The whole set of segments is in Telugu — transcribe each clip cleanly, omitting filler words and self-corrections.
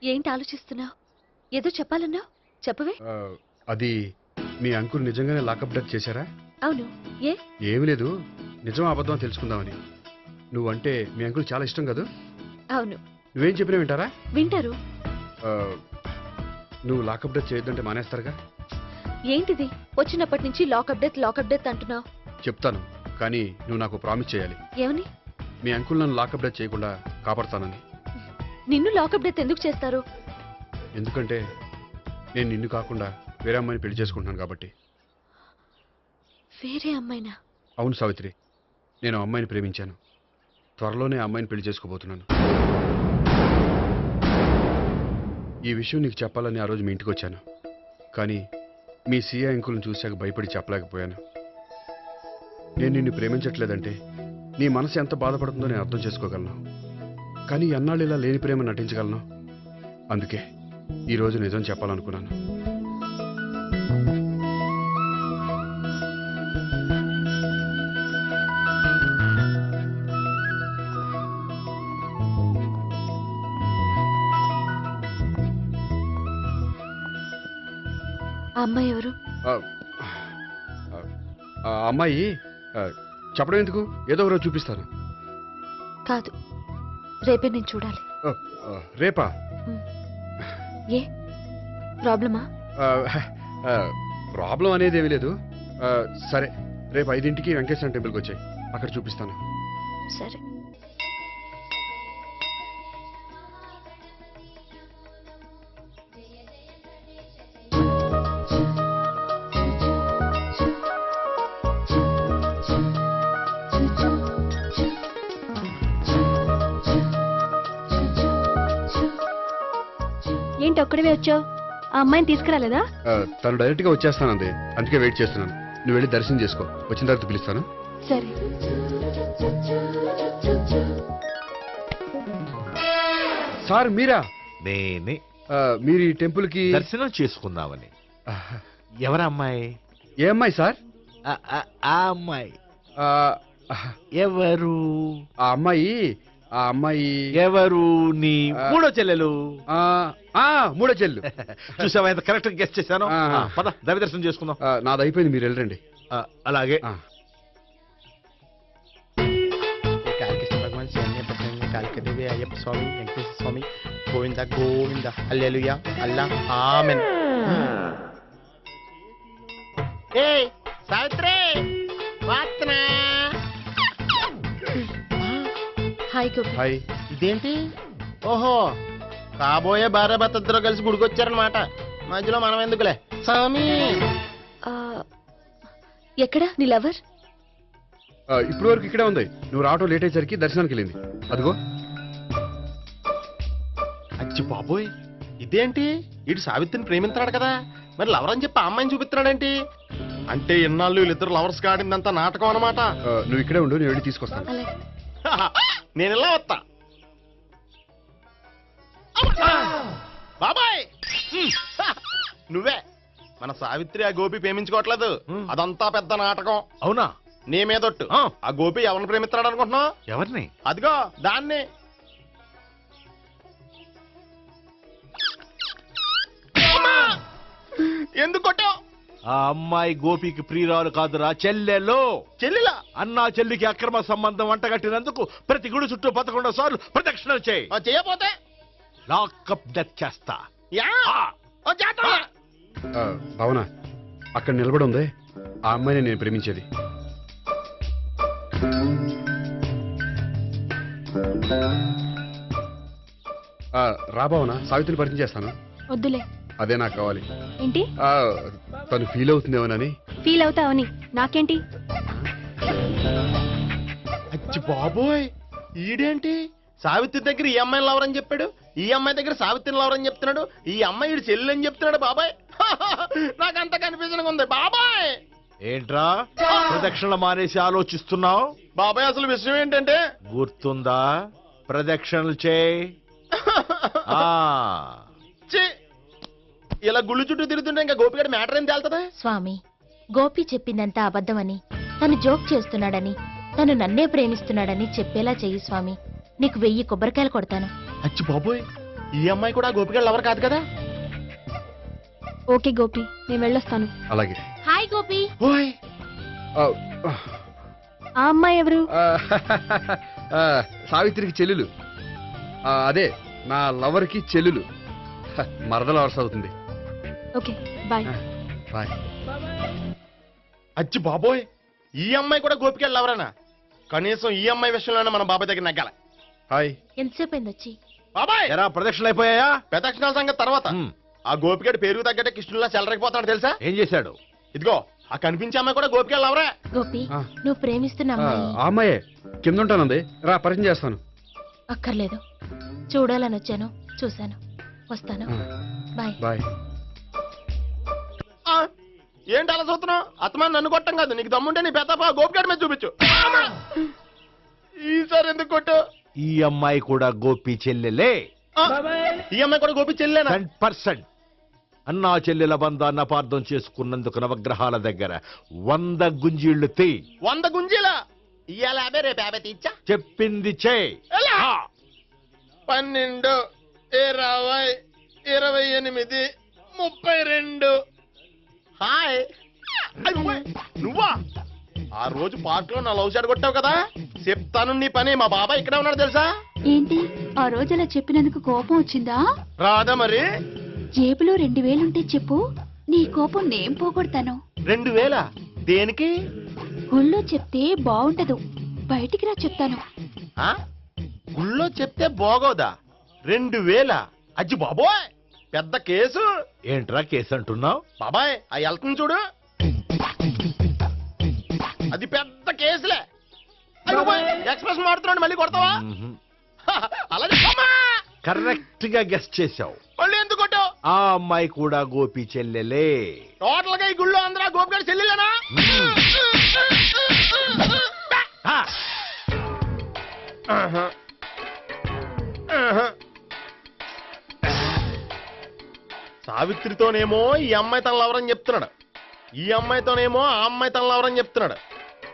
ఏంటి ఆలోచిస్తున్నావు? ఏదో చెప్పాలన్నావు, చెప్పవే. అది మీ అంకుల్ నిజంగానే లాకప్ డెత్ చేశారా? అవును. ఏ? ఏమీ లేదు, నిజం అబద్ధం తెలుసుకుందామని. నువ్వంటే మీ అంకుల్ చాలా ఇష్టం కదా? అవును. నువ్వేం చెప్పినా వింటారా? వింటారు. నువ్వు లాకప్ డెత్ చేయొద్దంటే మానేస్తారుగా? ఏంటిది వచ్చినప్పటి నుంచి లాకప్ డెత్ అంటున్నావు? చెప్తాను, కానీ నువ్వు నాకు ప్రామిస్ చేయాలి. ఏమని? మీ అంకుల్ నన్ను లాకప్ డెత్ చేయకుండా కాపాడుతానని. నిన్ను లాకప్ డెత్ ఎందుకు చేస్తారు? ఎందుకంటే నేను నిన్ను కాకుండా వేరే అమ్మాయిని పెళ్లి చేసుకుంటున్నాను కాబట్టి. వేరే అమ్మాయినా? అవును సావిత్రి, నేను అమ్మాయిని ప్రేమించాను. త్వరలోనే అమ్మాయిని పెళ్లి చేసుకోబోతున్నాను. ఈ విషయం నీకు చెప్పాలని ఆ రోజు మీ ఇంటికి వచ్చాను, కానీ మీ సీఏ అంకుల్ని చూశాక భయపడి చెప్పలేకపోయాను. నేను నిన్ను ప్రేమించట్లేదంటే నీ మనసు ఎంత బాధపడుతుందో నేను అర్థం చేసుకోగలను, కానీ ఎన్నాళ్ళు ఇలా లేని ప్రేమ నటించగలను? అందుకే ఈరోజు నిజం చెప్పాలనుకున్నాను. ఆ అమ్మాయి ఎవరు? ఆ అమ్మాయి చెప్పడం ఎందుకు, ఏదో ఒకరోజు చూపిస్తాను. కాదు, రేపే నేను చూడాలి. రేపా? ఏ ప్రాబ్లమా? ప్రాబ్లం అనేది ఏమీ లేదు. సరే, రేపు 5ంటికి వెంకటేశ్వర టెంపుల్కి వచ్చాయి, అక్కడ చూపిస్తాను. సరే. ఏంటి ఒక్కడివే వచ్చావు? ఆ అమ్మాయిని తీసుకురాలేదా? తను డైరెక్ట్ గా వచ్చేస్తానంది, అందుకే వెయిట్ చేస్తున్నాను. నువ్వు వెళ్ళి దర్శనం చేసుకో, వచ్చిన తర్వాత పిలుస్తాను. సరే. సార్ మీరా? నేనే. మీరు ఈ టెంపుల్ కి దర్శనం చేసుకుందామని. ఎవరు అమ్మాయి? ఏ అమ్మాయి సార్? ఆ అమ్మాయి ఆ, ఎవరు? ఆ అమ్మాయి ఎవరు? నీ మూడో చెల్లెలు. మూడో చెల్లు. చూసావా ఎంత కరెక్ట్ గెస్ట్ చేశాను. ఆ. పద దైవ దర్శనం చేసుకుందాం. నాది అయిపోయింది, మీరు వెళ్ళండి. అలాగే. కాళికృష్ణ భగవాన్ శరణ్య ప్రసన్న కాళికదేవి అయ్యప్ప స్వామి వెంకటేశ్వర స్వామి గోవింద గోవింద హల్లెలూయా అల్లా ఆమెన్. ఏయ్ సావిత్రి వాత్నా. హాయ్ గోపి. హాయ్. ఇదేంటి? ఓహో, కాబోయే భార్య భర్త ఇద్దరు కలిసి గుడికొచ్చారనమాట. మధ్యలో మనం ఎందుకులే స్వామి. ఎక్కడ నీ లవర్? ఇప్పుడు వరకు ఇక్కడే ఉంది, నువ్వు రావటం లేట్ అయ్యేసరికి దర్శనానికి వెళ్ళింది. అదిగో. అచ్చి బాబోయ్, ఇదేంటి? ఇటు సావిత్రిని ప్రేమిస్తున్నాడు కదా, మరి లవర్ అని చెప్పి ఆ అమ్మాయిని చూపిస్తున్నాడేంటి? అంటే ఇన్నాళ్ళు వీళ్ళిద్దరు లవర్స్ కాడిందంతా నాటకం అనమాట. నువ్వు ఇక్కడే ఉండు, నేను వెళ్ళి తీసుకొస్తాను. అలాగే. నేను ఇలా వస్తా. బాబాయ్ నువ్వే మన సావిత్రి ఆ గోపి ప్రేమించుకోవట్లేదు, అదంతా పెద్ద నాటకం. అవునా? నీ మీదొట్టు. ఆ గోపి ఎవరిని ప్రేమిస్తున్నాడు అనుకుంటున్నావు? ఎవరిని? అదిగో దాన్ని. ఎందుకు కొట్టావు? ఆ అమ్మాయి గోపికి ప్రియురాలు కాదురా, చెల్లెలో. చెల్లిలా? అన్నా చెల్లికి అక్రమ సంబంధం వంటగట్టినందుకు ప్రతి గుడి చుట్టూ 11 సార్లు ప్రదక్షిణలు చేయి. చేయపోతే లాకప్ డెత్ చేస్తా. భావన, అక్కడ నిలబడి ఉంది ఆ అమ్మాయిని నేను ప్రేమించేది. రా భావన, సావిత్రిని పరిచయం చేస్తాను. వద్దులే. అదే నాకు కావాలి. ఏంటి? తను ఫీల్ అవుతుందేమోనని. ఫీల్ అవుతావని నాకేంటి? అచ్చి బాబోయ్, ఈడేంటి సావిత్రి దగ్గర ఈ అమ్మాయిని లవర్ అని చెప్పాడు, ఈ అమ్మాయి దగ్గర సావిత్రిని లవర్ అని చెప్తున్నాడు, ఈ అమ్మాయి ఈడు చెల్లి అని చెప్తున్నాడు. బాబాయ్ నాకంత కన్ఫ్యూజన్ ఉంది బాబాయ్. ఏంట్రా ప్రదక్షిణలు మానేసి ఆలోచిస్తున్నావు? బాబాయ్ అసలు విషయం ఏంటంటే, గుర్తుందా? ప్రదక్షిణలు చేయి. ఇలా గుళ్ళు చుట్టూ తిరుగుతుంటే ఇంకా గోపిగడ మ్యాటర్ ఏం తేలుతుందా? స్వామి, గోపి చెప్పిందంతా అబద్ధమని, తను జోక్ చేస్తున్నాడని, తను నన్నే ప్రేమిస్తున్నాడని చెప్పేలా చెయ్యి స్వామి. నీకు 1000 కొబ్బరికాయలు కొడతాను. అచ్చి బాబోయ్, ఈ అమ్మాయి కూడా గోపిగళ్ళు ఎవరు కాదు కదా? ఓకే గోపి, నేను వెళ్ళొస్తాను. అలాగే. హాయ్ గోపి. ఓయ్ ఆ, ఆ అమ్మాయి ఎవరు? ఆ, ఆ, సావిత్రికి చెల్లెలు. అదే నా లవర్కి చెల్లెలు. మరదల వరుస అవుతుంది. Okay bye. బాయ్. అచ్చి బాబోయ్, ఈ అమ్మాయి కూడా గోపిగళ్ళు ఎవరన్నా? కనీసం ఈ అమ్మాయి విషయంలోనే మన బాబాయ్ దగ్గర నగ్గాల. హాయ్. ఎంతసేపు అయింది వచ్చి? బాబాయ్ ఎరా ప్రదక్షిణలు అయిపోయాయా? ప్రదక్షిణాల సంగతి తర్వాత. హ్మ్. ఆ గోపిగడు పేరు తగ్గట్టే కృష్ణులా చెలరకపోతాడు తెలుసా? ఏం చేశాడు? ఇదిగో ఆ కనిపించే అమ్మాయి కూడా గోపిగళ్ళు ఎవరా? గోపి, ఆ. నువ్వు ప్రేమిస్తున్న ఆ అమ్మాయి అమ్మాయే కింద ఉంటానంది. రా పరిచయం చేస్తాను. అక్కర్లేదు. చూడాలని వచ్చాను, చూశాను, వస్తాను. బాయ్. బాయ్. ఆ, ఏంటి అలా చూస్తున్నావు? అత్తమాని నన్ను కొట్టం కాదు, నీకు దమ్ముంటే నీ పెద్ద గోపిగడి మీద చూపించు. అమ్మా! ఈసారి ఎందుకు కొట్టు? ఈ అమ్మాయి కూడా గోపి చెల్లెలే. ఆ, ఈ అమ్మాయి కూడా గోపి చెల్లేనా? 10% అన్నా చెల్లెల బంధాన్ని అపార్థం చేసుకున్నందుకు నవగ్రహాల దగ్గర 100 గుంజీళ్లు తీ. 100 గుంజీలా? ఇయ్యాల 50 రేపు 50 తీచ్చా. చెప్పింది చే. ఎలా? 12, 20, 28, 32. హాయ్. అయ్యో, నువ్వా? ఆ రోజు పార్క్ లో నా లవ్ షాట్ కొట్టావు కదా, చెప్తాను నీ పని. మా బాబాయ్ ఇక్కడే ఉన్నాడు తెలుసా? ఏంటి ఆ రోజు అలా చెప్పినందుకు కోపం వచ్చిందా? రాదా మరి? జేబులో 2000 ఉంటే చెప్పు, నీ కోపం నేను పోగొడతాను. 2000 దేనికి? గుళ్ళో చెప్తే బాగుంటదు, బయటికి రా చెప్తాను. ఆ? గుళ్ళో చెప్తే బాగోదా? 2000? అజ్జి బాబోయ్, పెద్ద కేసు. ఏంట్రా కేసు అంటున్నావు? బాబాయ్ ఆ వెళ్తుంది చూడు, అది పెద్ద కేసులే. ఎక్స్ప్రెస్ మాడుతున్నాడు, మళ్ళీ కొడతావా? అలాగే కరెక్ట్ గా గెస్ట్ చేశావు. మళ్ళీ ఎందుకు కొట్టావు? ఆ అమ్మాయి కూడా గోపి చెల్లెలే. టోటల్ గా ఈ గుళ్ళో అందరూ గోపిగాడి చెల్లిలేనా? ఆ, ఆహా. ఆహా. సావిత్రితోనేమో ఈ అమ్మాయి తన లవరని చెప్తున్నాడు, ఈ అమ్మాయితోనేమో ఆ అమ్మాయి తన లవరని చెప్తున్నాడు,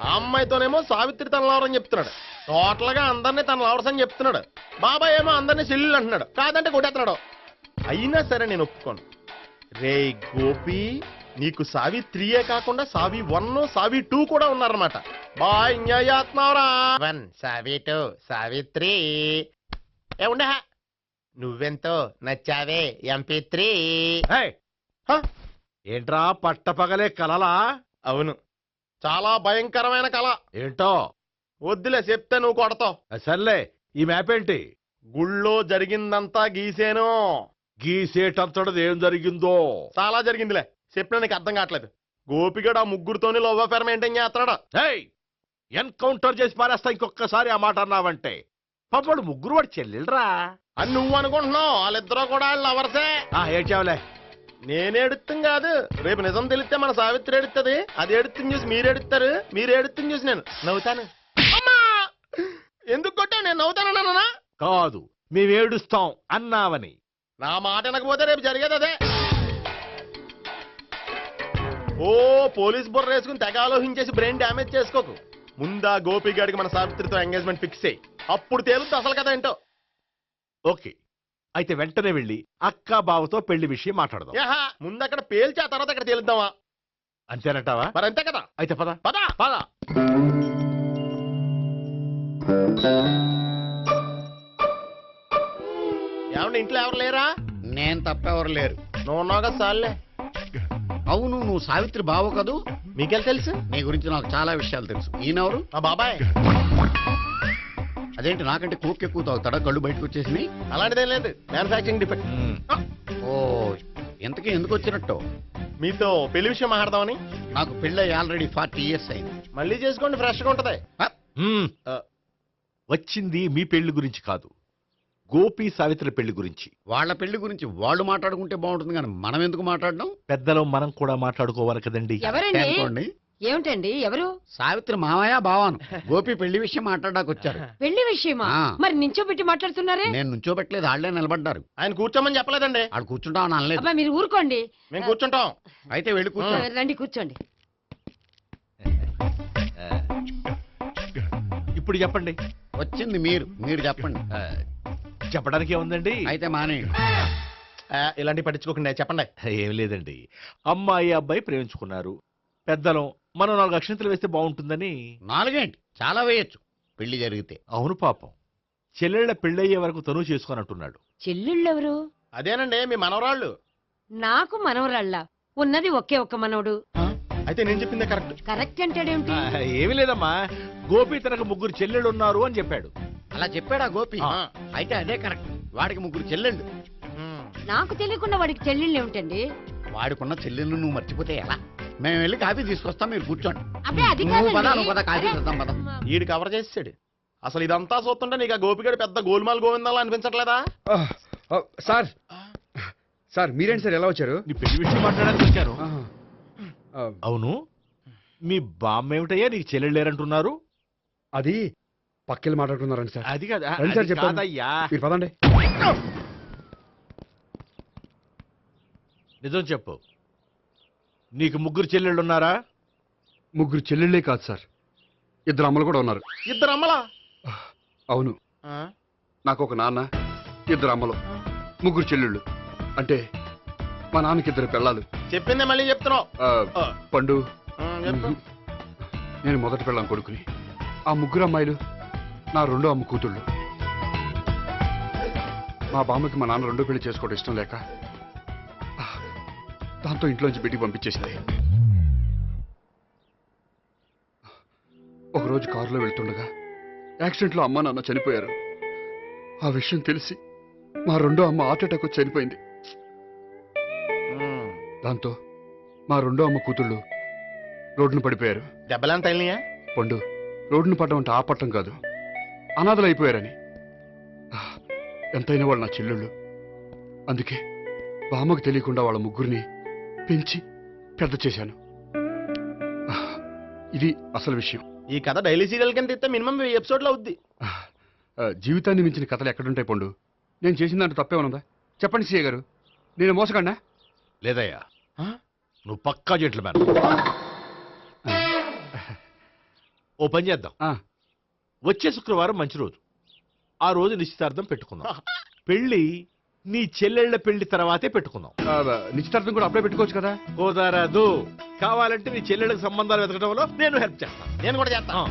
ఆ అమ్మాయితోనేమో సావిత్రి తన లవరని చెప్తున్నాడు. టోటల్ గా అందరినీ తన లవర్స్ అని చెప్తున్నాడు. బాబాయ్ ఏమో అందరినీ చెల్లెలు అంటున్నాడు, కాదంటే కొట్టేస్తున్నాడు. అయినా సరే నేను ఒప్పుకోను. రే గోపి, నీకు సావిత్రియే కాకుండా సావి 1, సావి 2 కూడా ఉన్నారన్నమాట. బాయ్ న్యాయాత్మరా. 1 సావి 2 సావిత్రి. ఏ ఉండే, నువ్వెంతో నచ్చావే MP3. ఏయ్, ఏంట్రా పట్టపగలే కలలా? అవును, చాలా భయంకరమైన కళ. ఏంటో వద్దులే, చెప్తే నువ్వు కొడతావు. సర్లే, ఈ మ్యాప్ ఏంటి? గుళ్ళో జరిగిందంతా గీసేను. గీసేటంతటది ఏం జరిగిందో? చాలా జరిగిందిలే, చెప్పినా నీకు అర్థం కావట్లేదు. గోపిగడు ఆ ముగ్గురుతోని లవ్ అఫేర్ మెయింటైన్ చేస్తున్నాడు. ఏయ్, ఎన్కౌంటర్ చేసి పారేస్తా ఇంకొకసారి ఆ మాట అన్నావంటే. పాపడు ముగ్గురు వాడు చెల్లెలరా అని నువ్వు అనుకుంటున్నావు, వాళ్ళిద్దరూ కూడా వాళ్ళు లవర్సే. ఏడ్చావులే. నేను ఎడుతుంది కాదు, రేపు నిజం తెలిస్తే మన సావిత్రి ఎడుతుంది. అది ఎడుతుంది చూసి మీరు ఎడుతారు, మీరు ఎడుతుంది చూసి నేను నవ్వుతాను. అమ్మా! ఎందుకు కొట్టావు? నేను నవ్వుతానన్నా? కాదు, మేమేడుస్తాం అన్నావని. నా మాట వినకపోతే రేపు జరిగేది అదే. ఓ పోలీస్ బుర్ర వేసుకుని తెగ ఆలోచించేసి బ్రెయిన్ డ్యామేజ్ చేసుకోకు. ముందా గోపిగాడికి మన సావిత్రితో ఎంగేజ్మెంట్ ఫిక్స్ అయ్యి, అప్పుడు తేలుతుంది అసలు కదా ఏంటో. ఓకే, అయితే వెంటనే వెళ్ళి అక్క బావతో పెళ్లి విషయం మాట్లాడదాం. యాహా, ముందు అక్కడ పేల్చి ఆ తర్వాత అక్కడ తేలుద్దామా? అంతేనంటావా? మరి అంతే కదా. అయితే పద పద పద. ఏమంటే ఇంట్లో ఎవరు లేరా? నేను తప్పెవరు లేరు. నువ్వు ఉన్నావు కదా సార్లే. అవును, నువ్వు సావిత్రి బావ కదూ? మీకెళ్ళి తెలుసు? నీ గురించి నాకు చాలా విషయాలు తెలుసు. ఈయనెవరు? మా బాబాయ్. అదేంటి నాకంటే కోక్ ఎక్కువ తాగుతాడా? కళ్ళు బయటకు వచ్చేసినాయి. అలాంటిదేం లేదు, మ్యానుఫాక్చరింగ్ డిఫెక్ట్. ఓ, ఇంతకీ ఎందుకు వచ్చినట్టు? మీతో పెళ్లి విషయం మాట్లాడదామని. నాకు పెళ్ళి ఆల్రెడీ 40 years అయింది. మళ్ళీ చేసుకోండి, ఫ్రెష్ గా ఉంటది. మ్మ్. వచ్చింది మీ పెళ్లి గురించి కాదు, గోపి సావిత్రి పెళ్లి గురించి. వాళ్ళ పెళ్లి గురించి వాళ్ళు మాట్లాడుకుంటే బాగుంటుంది, కానీ మనం ఎందుకు మాట్లాడడం? పెద్దలో మనం కూడా మాట్లాడుకోవాలి కదండి. అనుకోండి. ఏమిటండి? ఎవరు? సావిత్రి మామయ్య బావాను. గోపి పెళ్లి విషయం మాట్లాడడానికి వచ్చారు. పెళ్లి విషయమా? ఆ. మరి నించోబెట్టి మాట్లాడుతున్నారే? నేను నుంచోబెట్టలేదు, ఆళ్లే నిలబడ్డారు. ఆయన కూర్చోమని చెప్పలేదండి. ఆడు కూర్చుంటామని అనలేదు. అబ్బా మీరు ఊరుకోండి. మేము కూర్చుంటాం. అయితే వెళ్ళి కూర్చో. రండి కూర్చోండి. ఇప్పుడు చెప్పండి. వచ్చింది మీరు చెప్పండి. చెప్పడానికి ఏముందండి? అయితే మానే. ఇలాంటివి పట్టించుకోకుండా చెప్పండి. ఏం లేదండి, అమ్మాయి అబ్బాయి ప్రేమించుకున్నారు. పెద్దలం మనం 4 అక్షంతలు వేస్తే బాగుంటుందని. 4 ఏంటి, చాలా వేయొచ్చు పెళ్లి జరిగితే. అవును పాపం, చెల్లెళ్ళ పెళ్ళయ్యే వరకు తను చేసుకొని అంటున్నాడు. చెల్లెళ్ళెవరు? అదేనండి మీ మనవరాళ్ళు. నాకు మనవరాళ్ళ ఉన్నది ఒకే ఒక్క మనవడు. అయితే నేను చెప్పిందే కరెక్ట్. కరెక్ట్ అంటాడేమిటి? ఏమీ లేదమ్మా, గోపి తనకు 3 చెల్లెళ్ళు ఉన్నారు అని చెప్పాడు. అలా చెప్పాడా గోపి? ఆ. అయితే అదే కరెక్ట్. వాడికి 3 చెల్లెళ్ళు. నాకు తెలియకుండా వాడికి చెల్లెళ్ళు ఏమిటండి? వాడికున్న చెల్లెళ్ళు నువ్వు మర్చిపోతే ఎలా? మేము వెళ్ళి కాఫీ తీసుకొస్తాం, మీరు కూర్చోండి. అబ్బే అది నువ్వు పద, కాదండి. నువ్వు పద, కాఫీ అరే, చేద్దాం పద. ఈడు కవర్ చేసాడు. అసలు ఇదంతా చూస్తుంటే నీకు ఆ గోపిగడు పెద్ద గోల్మాల్ గోవిందాలు అనిపించట్లేదా? సార్ సార్ మీరేంటి సార్ ఎలా వచ్చారు? నీ పెళ్లి విషయం మాట్లాడడానికి వచ్చాను. ఆహా. ఆ, అవును, మీ బామ్మ ఏమిటయ్యా నీకు చెల్లెళ్ళు లేరంటున్నారు? అది పక్కెళ్ళి మాట్లాడుకున్నారండి సార్. అది కాదా? రండి సార్ అది చెప్తాను. కాదయ్యా. మీరు పదండి. నిజం చెప్పు, నీకు 3 చెల్లెళ్ళు ఉన్నారా? 3 చెల్లెళ్ళే కాదు సార్, 2 అమ్మలు కూడా ఉన్నారు. 2 అమ్మలా? అవును, నాకు ఒక నాన్న, 2 అమ్మలు, 3 చెల్లెళ్ళు. అంటే మా నాన్నకి 2 పిల్లలు. చెప్పిందే మళ్ళీ చెప్తున్నావు. పండు, చెప్పు. నేను మొదటి పిల్లం కొడుకుని. ఆ 3 అమ్మాయిలు నా 2వ అమ్మ కూతుళ్ళు. మా బామ్మకి మా నాన్న 2 పెళ్లి చేసుకోవడం ఇష్టం లేక దాంతో ఇంట్లోంచి బిడ్డికి పంపించేసింది. ఒకరోజు కారులో వెళ్తుండగా యాక్సిడెంట్లో అమ్మ నాన్న చనిపోయారు. ఆ విషయం తెలిసి మా 2వ అమ్మ హార్ట్ అటాక్ వచ్చి చనిపోయింది. దాంతో మా 2వ అమ్మ కూతుళ్ళు రోడ్డును పడిపోయారు. దెబ్బలంత అయినాయా? పండు, రోడ్డును పడ్డం అంటే ఆపట్టం కాదు, అనాథలు అయిపోయారని. ఎంతైనా వాళ్ళు నా చెల్లెళ్ళు. అందుకే బామ్మకు తెలియకుండా వాళ్ళ 3 పెంచి పెద్ద చేశాను. ఇది అసలు విషయం. ఈ కథ డైలీ సీరియల్ కింద ఇస్తే మినిమం 1000 ఎపిసోడ్లు అవుద్ది. జీవితాన్ని మించిన కథలు ఎక్కడుంటాయి పండు? నేను చేసిన దాంట్లో తప్పేమనుందా? చెప్పండి సీఏ గారు, నేను మోసగండా? లేదయ్యా, నువ్వు పక్కా జెంట్లమ్యాన్. ఓ పని చేద్దాం, వచ్చే శుక్రవారం మంచి రోజు. ఆ రోజు నిశ్చితార్థం పెట్టుకుందాం. పెళ్లి నీ చెల్లెళ్ల పెళ్లి తర్వాతే పెట్టుకుందాం. నిశ్చితార్థం కూడా అప్పుడే పెట్టుకోవచ్చు కదా? కుదరదు, కావాలంటే నీ చెల్లెళ్ళకి సంబంధాలు వెతకడంలో నేను హెల్ప్ చేస్తాను. నేను కూడా చేస్తాను.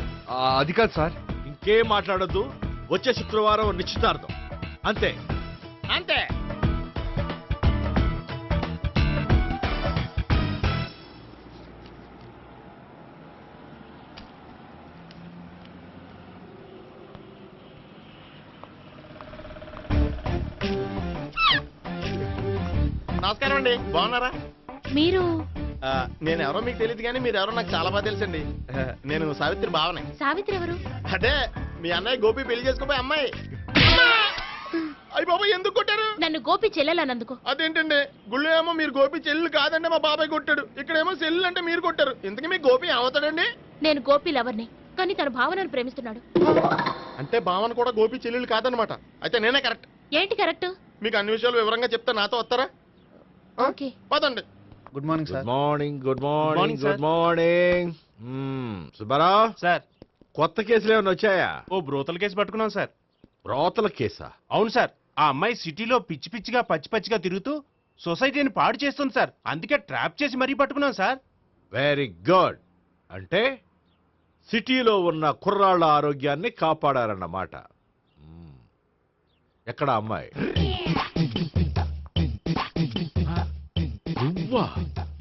అది కాదు సార్. ఇంకేం మాట్లాడొద్దు, వచ్చే శుక్రవారం నిశ్చితార్థం, అంతే. అంతే. నమస్కారం అండి, బాగున్నారా? మీరు నేను ఎవరో మీకు తెలియదు కానీ మీరు ఎవరో నాకు చాలా బాగా తెలుసండి. నేను సావిత్రి బావనే. సావిత్రి ఎవరు? అంటే మీ అన్నయ్య గోపి పెళ్లి చేసుకోపోయి అమ్మాయి. అయ్యి బాబాయ్, ఎందుకు కొట్టారు? నన్ను గోపి చెల్లెలన్నందుకు. అదేంటండి, గుళ్ళు ఏమో మీరు గోపి చెల్లు కాదండి మా బాబాయ్ కొట్టాడు, ఇక్కడేమో చెల్లు అంటే మీరు కొట్టారు. ఇంతకీ మీ గోపి ఏమవుతాడండి? నేను గోపి లవర్ని, కానీ తన భావనను ప్రేమిస్తున్నాడు. అంటే భావన కూడా గోపి చెల్లెలు కాదనమాట. అయితే నేనే కరెక్ట్. ఏంటి కరెక్ట్? మీకు అన్ని విషయాలు వివరంగా చెప్తే నాతో వస్తారా? ఓకే. పదండి. Good morning good sir. Morning, good morning, morning, sir. Good morning. Subbarao sir, కొత్త కేసులు ఏమైనా వచ్చాయా? ఓ బ్రోతల కేసు పట్టుకున్నాం సార్. రోతల కేసా? అవును సార్, ఆ అమ్మాయి సిటీలో పిచ్చి పిచ్చిగా పచ్చి పచ్చిగా తిరుగుతూ సొసైటీని పాడు చేస్తుంది సార్. అందుకే ట్రాప్ చేసి మరీ పట్టుకున్నాం సార్. Very good. అంటే సిటీలో ఉన్న కుర్రాళ్ళ ఆరోగ్యాన్ని కాపాడారన్నమాట. ఎక్కడ అమ్మాయి? నువ్వా?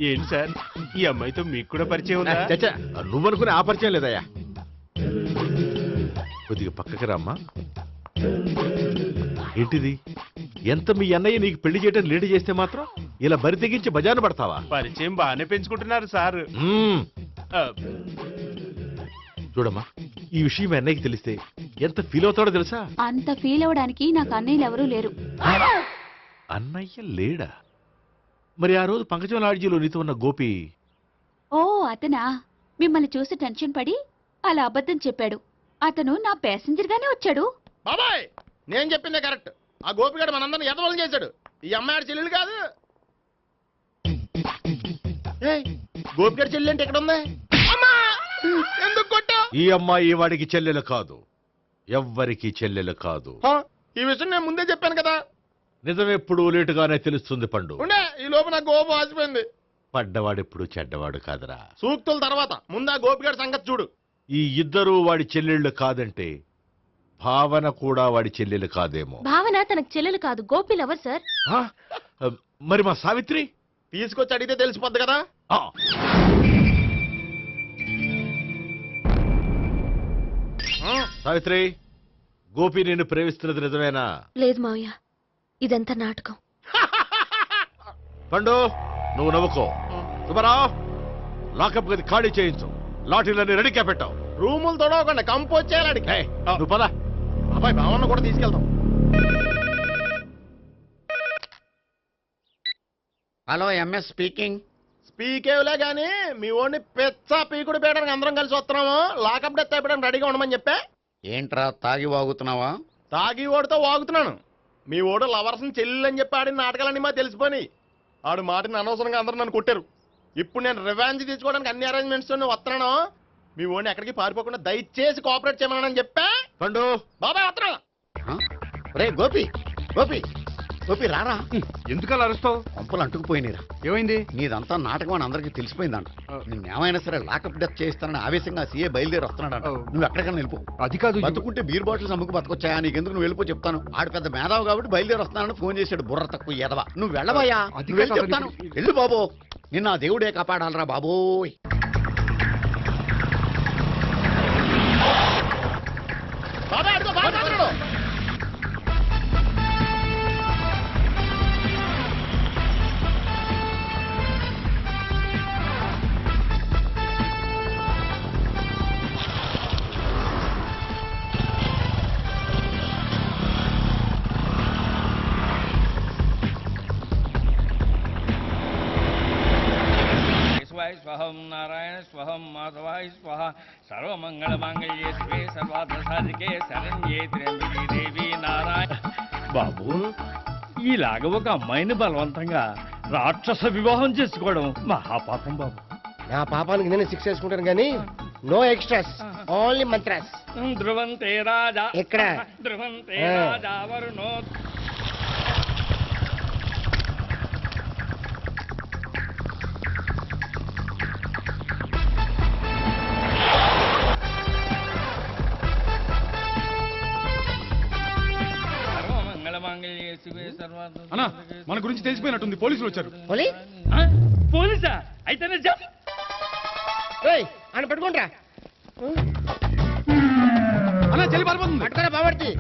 ఏంటి సార్, ఈ అమ్మాయితో మీకు కూడా పరిచయం ఉందా? చచ్చా, నువ్వనుకునే ఆ పరిచయం లేదయ్యా. కొద్దిగా పక్కకి రమ్మా. ఏంటిది? ఎంత మీ అన్నయ్య నీకు పెళ్లి చేయడం లేట్ చేస్తే మాత్రం ఇలా బరి తెగించి బజారు పడతావా? పరిచయం బాగానే పెంచుకుంటున్నారు సార్. చూడమ్మా, ఈ విషయం మీ అన్నయ్యకి తెలిస్తే ఎంత ఫీల్ అవుతాడో తెలుసా? అంత ఫీల్ అవడానికి నాకు అన్నయ్యలు ఎవరూ లేరు. అన్నయ్య లేడా? మరి ఆ రోజు పంకజం లాడ్జీలో నీతో ఉన్న గోపి? ఓ అతనా? మిమ్మల్ని చూసి టెన్షన్ పడి అలా అబద్ధం చెప్పాడు. అతను నా ప్యాసింజర్ గానే వచ్చాడు. బాబాయ్, నేను చెప్పిందే కరెక్ట్. ఆ గోపిగాడు మనందరిని ఎదవలం చేశాడు. ఈ అమ్మాయి చెల్లెలు కాదు. గోపిగాడి చెల్లి అంటే ఎక్కడ ఉంది? ఎందుకు కొట్టా? ఈ అమ్మాయి వాడికి చెల్లెలు కాదు, ఎవ్వరికి చెల్లెలు కాదు. ఈ విషయం నేను ముందే చెప్పాను కదా. నిజమెప్పుడు లేటుగానే తెలుస్తుంది పండు. ఉండే ఈ లోపు నాకు గోపు ఆసిపోయింది. పడ్డవాడెప్పుడు చెడ్డవాడు కాదురా. సూక్తుల తర్వాత ముందా గోపిగాడి సంగతి చూడు. ఈ ఇద్దరూ వాడి చెల్లెళ్ళు కాదంటే భావన కూడా వాడి చెల్లెలు కాదేమో. భావన తనకు చెల్లెలు కాదు, గోపి లవర్ సార్. ఆ? మరి మా సావిత్రి? తీసుకొచ్చి అడిగితే తెలిసిపోద్ది కదా. ఆ. సావిత్రి, గోపి నిన్ను ప్రేమిస్తున్నది నిజమేనా? లేదు మావయ్య, ఇదంతా నాటకం. పండు, నువ్వు నవ్వుకో. సుబ్బారావు, లాకప్ గది ఖాళీ చేయించు. లాఠీలన్నీ రెడీగా పెట్టావు. రూములు తొడవకుండా కంపోజ్ చేయాలి. ఏయ్, నువ్వు పద. అబ్బాయి భావన కూడా తీసుకెళ్తాం. Hello MS speaking. స్పీకేవ్లే గానీ మీ ఓడిని పెచ్చ పీకుడు పేయడానికి అందరం కలిసి వస్తున్నాము. లాకప్ డెత్ అయిపోయడానికి రెడీగా ఉండమని చెప్పే. ఏంట్రా తాగి వాగుతున్నావా? తాగి ఓడితో వాగుతున్నాను. మీ ఓడు లవర్స్ని చెల్లెని చెప్పి ఆడిన నాటకాలన్నీ మా తెలిసిపోయి ఆడు మాటని అనవసరంగా అందరూ నన్ను కొట్టారు. ఇప్పుడు నేను రివెంజ్ తీసుకోవడానికి అన్ని అరేంజ్మెంట్స్ వస్తున్నాను. మీ ఓడిని ఎక్కడికి పారిపోకుండా దయచేసి కోఆపరేట్ చేయమని చెప్పా. పండు, బాబాయ్ వస్తున్నా. రే గోపి, గోపి, గోపి రారా. ఎందుకు అలా అరుస్తావు? పంపులు అంటుకుపోయినరా. ఏమైంది? నీదంతా నాటకం అని అందరికీ తెలిసిపోయిందంట. నిన్నేమైనా సరే లాకప్ డెత్ చేస్తానని ఆవేశంగా సీఏ బయలుదేరి వస్తున్నాడంట. నువ్వు ఎక్కడికైనా వెళ్ళిపో. అది కాదు. బతుకుంటే బీర్ బాటిల్స్ అమ్ముకు బతకొచ్చాయా? నీకెందుకు? నువ్వు వెళ్ళిపో చెప్తాను. ఆడు పెద్ద మేధావు కాబట్టి బయలుదేరి వస్తున్నానని ఫోన్ చేశాడు. బుర్ర తక్కువ ఎదవా. నువ్వు వెళ్ళబోయా? అది నువ్వు వెళ్ళి కాదు. చెప్తాను. వెళ్ళు బాబో. నిన్న ఆ దేవుడే కాపాడాలరా బాబోయ్. బాబాయ్ అడుగు, బాబాయ్ అడుగు. స్వహం నారాయణ స్వహం మాధవాయ స్వహ సర్వమంగళమాంగళ్యే శివే సర్వార్థ సాధికే శరణ్యే త్ర్యంబకే దేవి నారాయణ. బాబు, ఇలాగ ఒక అమ్మాయిని బలవంతంగా రాక్షస వివాహం చేసుకోవడం మహాపాపం బాబు. నా పాపానికి నేను శిక్ష చేసుకుంటాను కానీ నో ఎక్స్ట్రాస్, ఓన్లీ మంత్రాస్. ధ్రువంతే రాజా ఎక్కడ? ధ్రువంతే రాజా వరుణో. అన్నా, మన గురించి తెలిసిపోయినట్టుంది. పోలీసులు వచ్చారు. పోలీసా? అయితేనే చెప్పు. ఆయన పెట్టుకుంటా అన్నా, చెల్లి పారిపోతుంది. పట్టుకోరా బాబర్తి.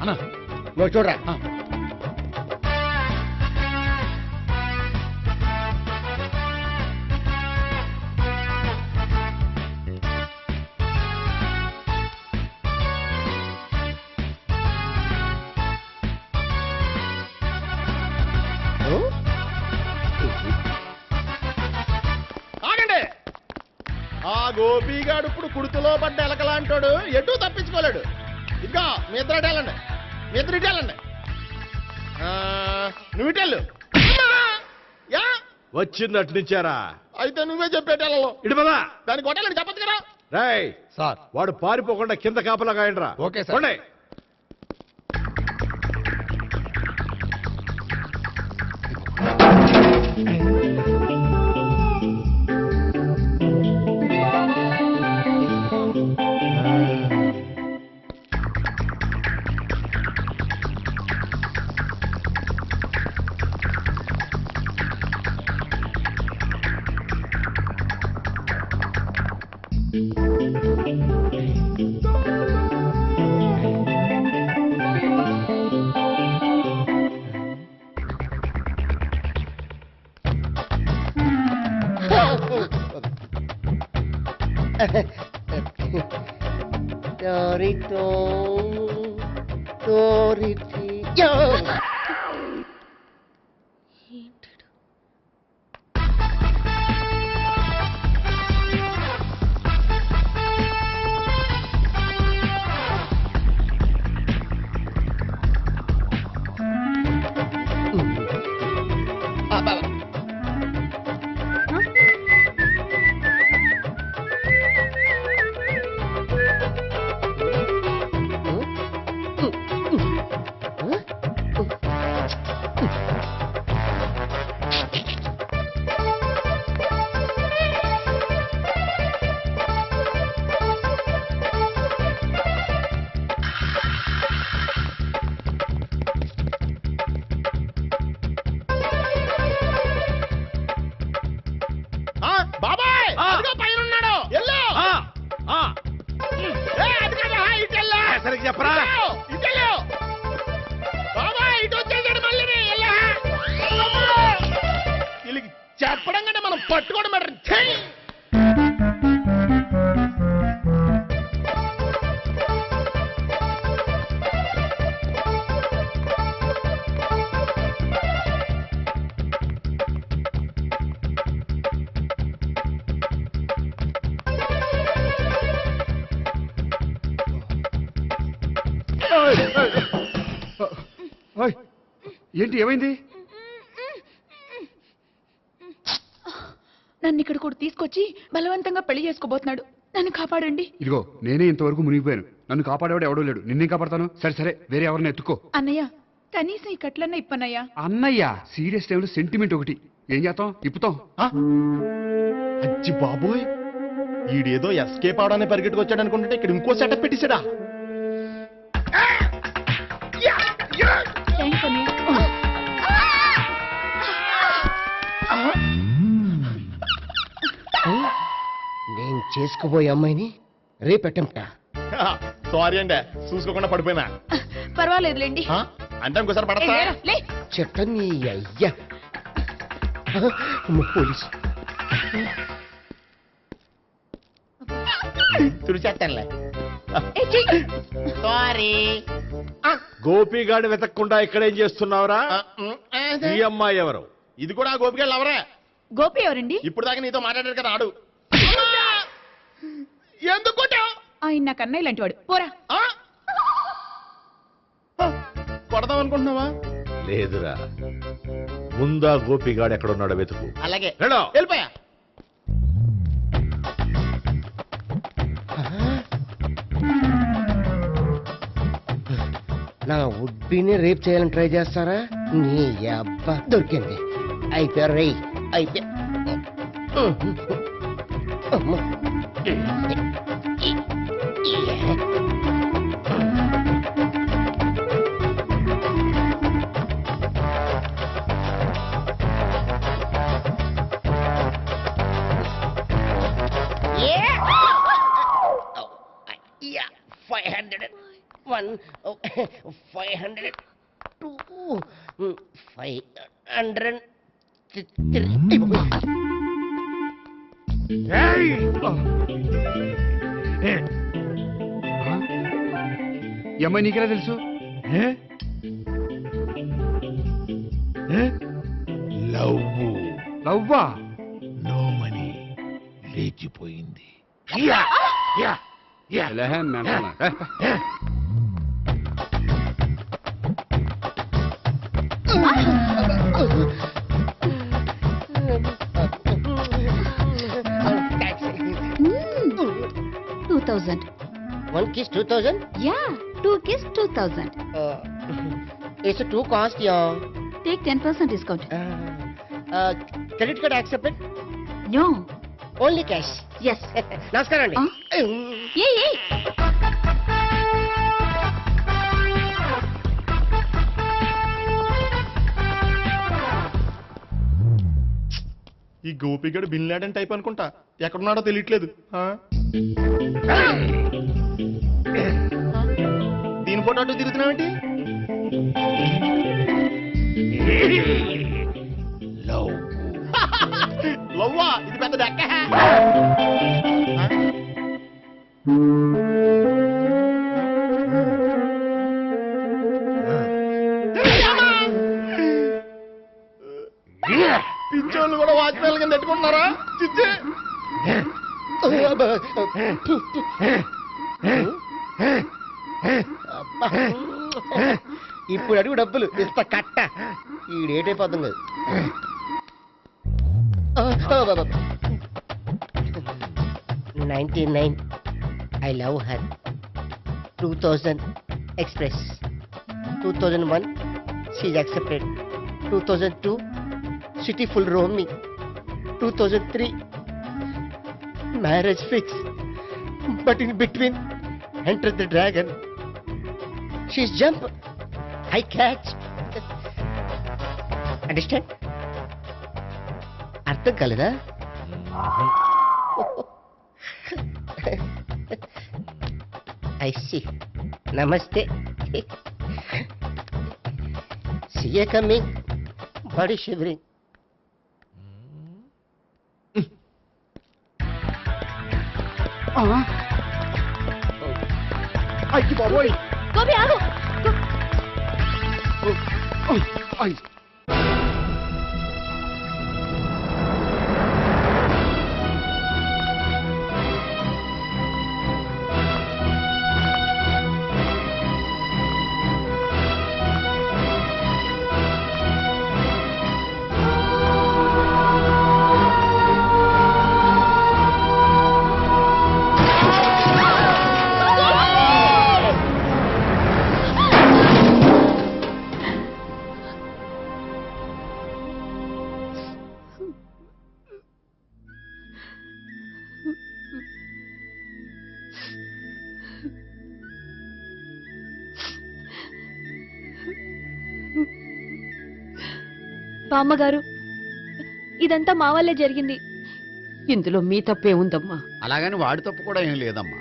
అన్నా, నువ్వు చూడరా. ఆగండి. ఆ గోపిగాడు ఇప్పుడు కుడుతులో పడ్డ ఎలకలాంటాడు. ఎటు తప్పించుకోలేడు. ఇంకా మీ ఇద్దరు ఇటేళ్ళండి, మీ ఇద్దరు ఇటేళ్ళండి. నువ్వు ఇటెళ్ళు. యా వచ్చిందటు నుంచారా? అయితే నువ్వే చెప్పేటెళ్ళలో. ఇటు పదా. దానికి కొట్టాలని చెప్పదు కదా. రేయ్ సార్, వాడు పారిపోకుండా కింద కాపలా కాయండిరా. Okay sir. పోండి. చెప్పరా ఇటెళ్ళు. బాబాయ్ ఇటు వచ్చేసాడు మళ్ళీ వీళ్ళకి చెప్పడం కంటే మనం పట్టుకోవడం బెటర్. ఛీ! ఓయ్, ఏంటి ఏమైంది? నన్ను ఇక్కడ కూడా తీసుకొచ్చి బలవంతంగా పెళ్లి చేసుకోబోతున్నాడు. నన్ను కాపాడండి. ఇదిగో నేనే ఇంతవరకు మునిగిపోయాను. నన్ను కాపాడేవాడు ఎవడో లేడు. నిన్నేం కాపాడతాను? సరే సరే, వేరే ఎవరిని ఎత్తుకో. అన్నయ్య, కనీసం ఈ కట్లన్నా ఇప్పన్నయ్యా. అన్నయ్య సీరియస్ టైంలో సెంటిమెంట్ ఒకటి. ఏం చేస్తాం? ఇప్పుతాం. అచ్చి బాబోయ్, ఈడేదో ఎస్కేప్ అవడానికి పరిగెట్టుకొచ్చాడు అనుకుంటే ఇక్కడ ఇంకో సెటప్ పెట్టేశాడా? థ్యాంక్స్ అన్నయ్య. నేను చేసుకోబోయే అమ్మాయిని రేపెట్టంట. సారీ అండి, చూసుకోకుండా పడిపోయినా. పర్వాలేదులేండి. అంటే ఇంకోసారి పడతా. చెట్ట నీ అయ్యా పోలీసు తుడిచేస్తానులే. సారీ. గోపిగాడి వెతకకుండా ఇక్కడేం చేస్తున్నావురా? ఈ అమ్మాయి ఎవరు? ఇది కూడా ఆ గోపిగాళ్ళు ఎవరే? గోపి ఎవరండి? ఇప్పుడు దాకా నీతో మాట్లాడారు కదా ఆడు. ఎందుకు ఆయన నాకు అన్నయ్య లాంటి వాడు. పోరా. కొడదాం అనుకుంటున్నావా? లేదురా, ముందా గోపిగాడు ఎక్కడున్నాడో వెతుకు. అలాగే వెళ్ళో. వెళ్ళిపోయా. నా ఉడ్బీని రేప్ చేయాలని ట్రై చేస్తారా? నీ అబ్బా దొరికింది. అయిపోయారు రై అయిపోయా. Yeah, 501, 502, 503. ఈ అమ్మాయి నీకెలా తెలుసు? లవ్వా? నో మనీ లేచిపోయింది. One kiss 2000? Yeah, 2 kiss 2000. It's a 2 cost, yeah. Take 10% discount. Credit card accepted? No. Only cash. Yes. నమస్కారం అండి. ఏ ఈ గోపిగడు బిన్ లాడెన్ టైప్ అనుకుంటా. ఎక్కడున్నాడో తెలియట్లేదు. దీని ఫోటో అటు తిరుగుతున్నావేంటి? లవ్వా? ఇది పెద్ద దక్క. పిచ్చోళ్ళు కూడా వాచ్మెన్ కింద పెట్టుకుంటున్నారా? చిచ్చే ఇప్పుడు అడుగు డబ్బులు ఇస్తా కట్ట. ఈడేటైపోతాం కదా. 99 I love her. 2000 express. 2001 she's accepted. 2002 city full roaming. 2003 marriage fix. But in between entered the dragon. She's jump, I catch. Understand? అర్థం కాలేదా? I see. నమస్తే సిఏ కమింగ్ బాడీ షివరింగ్ అయ్యి బాబోయ్ గోపి ఆగు అయ్ బామ్మగారు ఇదంతా మా వల్లే జరిగింది. ఇందులో మీ తప్పే ఉందమ్మా. అలాగని వాడి తప్పు కూడా ఏం లేదమ్మా.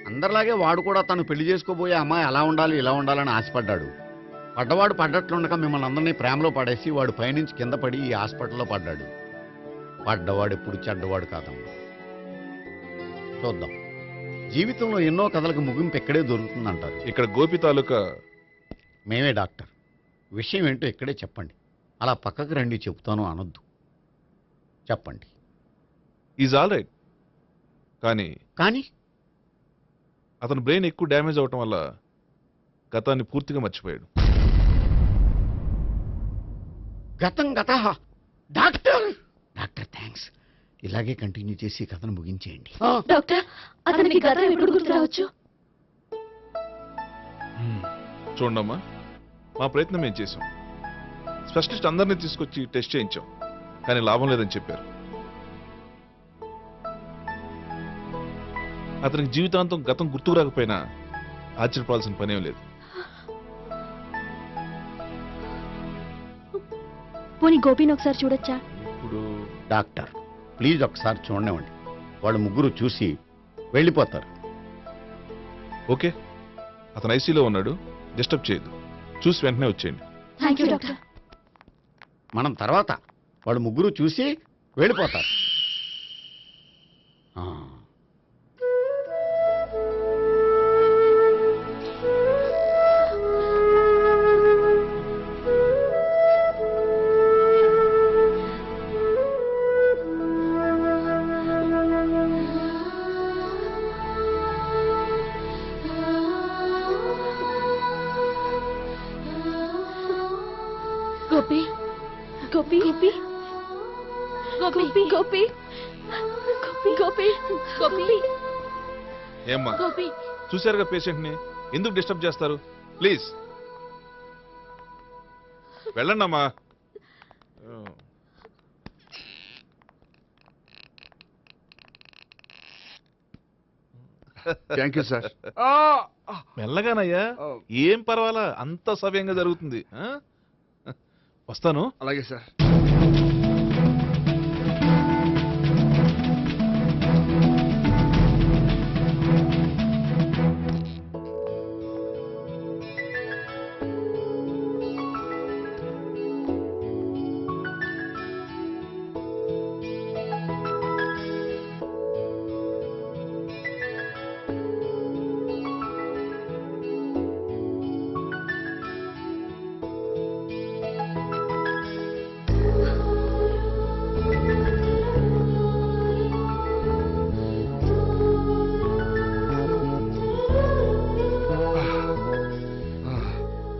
అందరిలాగే వాడు కూడా తను పెళ్లి చేసుకోబోయే అమ్మాయి అలా ఉండాలి ఇలా ఉండాలని ఆశపడ్డాడు. పడ్డవాడు పడ్డట్లుండక మిమ్మల్ని అందరినీ ప్రేమలో పడేసి వాడు పైనుంచి కింద పడి ఈ హాస్పిటల్లో పడ్డాడు. పడ్డవాడు ఎప్పుడు చెడ్డవాడు కాదమ్మా. చూద్దాం, జీవితంలో ఎన్నో కథలకు ముగింపు ఎక్కడే దొరుకుతుందంటారు. ఇక్కడ గోపి తాలూకా మేమే డాక్టర్. విషయం ఏంటో ఇక్కడే చెప్పండి. అలా పక్కకు రండి చెప్తాను అనొద్దు. చెప్పండి. Is all right. కానీ కానీ అతను బ్రెయిన్ ఎక్కువ డ్యామేజ్ అవటం వల్ల గతాన్ని పూర్తిగా మర్చిపోయాడు. గతం గత డాక్టర్ డాక్టర్ థ్యాంక్స్. ఇలాగే కంటిన్యూ చేసి కథను ముగించేయండి. డాక్టర్ అతనికి గతం ఎప్పుడు గుర్తు రావచ్చు? చూడమ్మా, మా ప్రయత్నం మేము చేసాం. స్పెషలిస్ట్ అందరినీ తీసుకొచ్చి టెస్ట్ చేయించాం, కానీ లాభం లేదని చెప్పారు. అతనికి జీవితాంతం గతం గుర్తుకు రాకపోయినా ఆశ్చర్యపడాల్సిన పనేం లేదు. పోనీ గోపిని ఒకసారి చూడొచ్చా? ఇప్పుడు డాక్టర్ ప్లీజ్ ఒకసారి చూడనివ్వండి. వాళ్ళు ముగ్గురు చూసి వెళ్ళిపోతారు. ఓకే, అతను ఐసీలో ఉన్నాడు, డిస్టర్బ్ చేయదు. చూసి వెంటనే వచ్చేయండి. Thank you doctor. మనం తర్వాత వాళ్ళు ముగ్గురు చూసి వెళ్ళిపోతారు. గోపి గోపి గోపి గోపి గోపి గోపి గోపి ఏమ్మా, గోపి చూశారుగా పేషెంట్ని, ఎందుకు డిస్టర్బ్ చేస్తారు? ప్లీజ్ వెళ్ళండి అమ్మా. Thank you sir. మెల్లగానయ్యా, ఏం పర్వాలా, అంత సవ్యంగా జరుగుతుంది. వస్తాను. అలాగే సార్.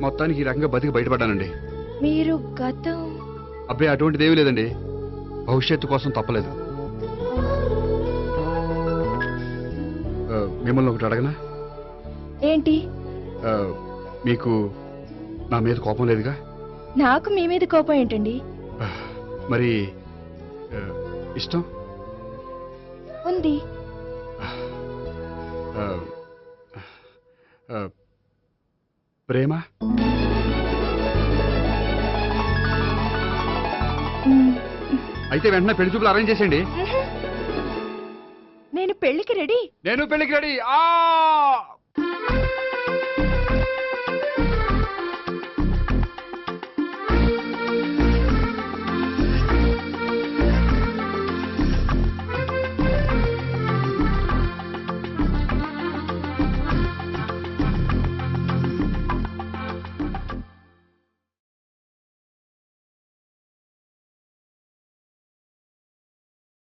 మొత్తానికి ఈ రకంగా బతికి బయటపడ్డానండి. మీరు గతం అబ్బాయి అటువంటిదేమీ లేదండి. భవిష్యత్తు కోసం తప్పలేదు. మిమ్మల్ని ఒకటి అడగనా? ఏంటి? మీకు నా మీద కోపం లేదుగా? నాకు మీ మీద కోపం ఏంటండి? మరి ఇష్టం ఉంది. ప్రేమ అయితే వెంటనే పెళ్లి చూపులు అరేంజ్ చేసేయండి. నేను పెళ్లికి రెడీ. నేను పెళ్లికి రెడీ.